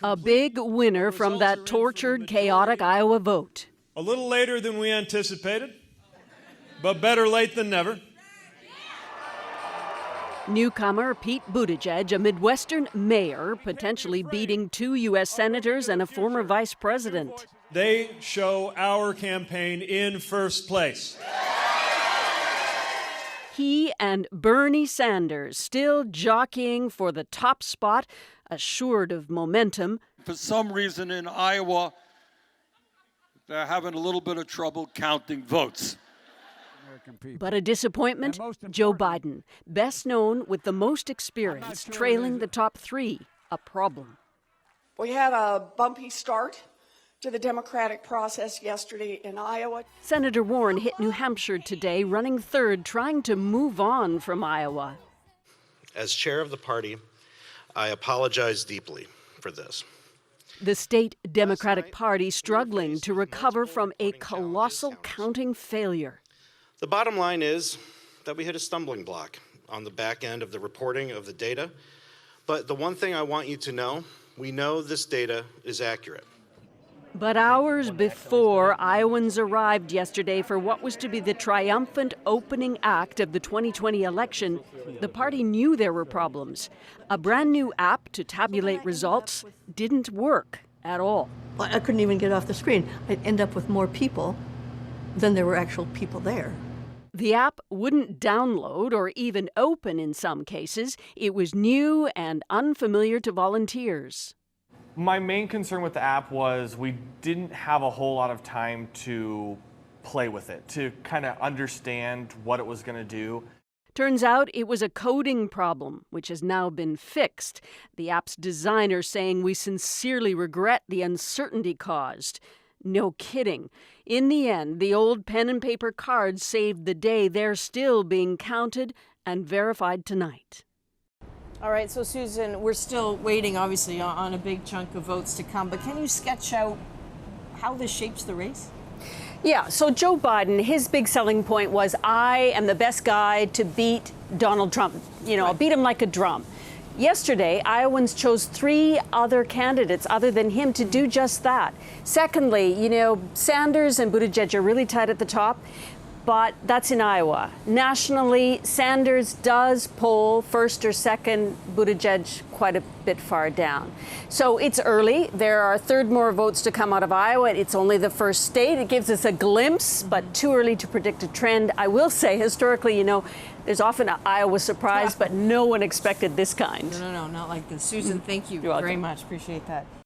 A big winner from that tortured, chaotic Iowa vote. A little later than we anticipated, but better late than never. Newcomer Pete Buttigieg, a Midwestern mayor, potentially beating 2 U.S. senators and a former vice president. They show our campaign in first place. He and Bernie Sanders still jockeying for the top spot, assured of momentum. For some reason in Iowa, they're having a little bit of trouble counting votes. But a disappointment, Joe Biden, best known with the most experience, trailing the top 3, a problem. We had a bumpy start to the Democratic process yesterday in Iowa. Senator Warren hit New Hampshire today, running third, trying to move on from Iowa. As chair of the party, I apologize deeply for this. The state Democratic Party struggling to recover from a colossal counting failure. The bottom line is that we hit a stumbling block on the back end of the reporting of the data. But the one thing I want you to know, we know this data is accurate. But hours before Iowans arrived yesterday for what was to be the triumphant opening act of the 2020 election, the party knew there were problems. A brand new app to tabulate results didn't work at all. I couldn't even get off the screen. I'd end up with more people than there were actual people there. The app wouldn't download or even open in some cases. It was new and unfamiliar to volunteers. My main concern with the app was we didn't have a whole lot of time to play with it, to kind of understand what it was going to do. Turns out it was a coding problem, which has now been fixed. The app's designer saying we sincerely regret the uncertainty caused. No kidding. In the end, the old pen and paper cards saved the day. They're still being counted and verified tonight. All right, so Susan, we're still waiting, obviously, on a big chunk of votes to come, but can you sketch out how this shapes the race? Yeah, so Joe Biden, his big selling point was, I am the best guy to beat Donald Trump. I'll beat him like a drum. Yesterday, Iowans chose 3 other candidates other than him to do just that. Secondly, Sanders and Buttigieg are really tight at the top, but that's in Iowa. Nationally, Sanders does poll first or second, Buttigieg quite a bit far down. So it's early. There are 3rd more votes to come out of Iowa. It's only the first state. It gives us a glimpse, but too early to predict a trend. I will say, historically, there's often an Iowa surprise, but no one expected this kind. No, not like this. Susan, thank you very much. Appreciate that.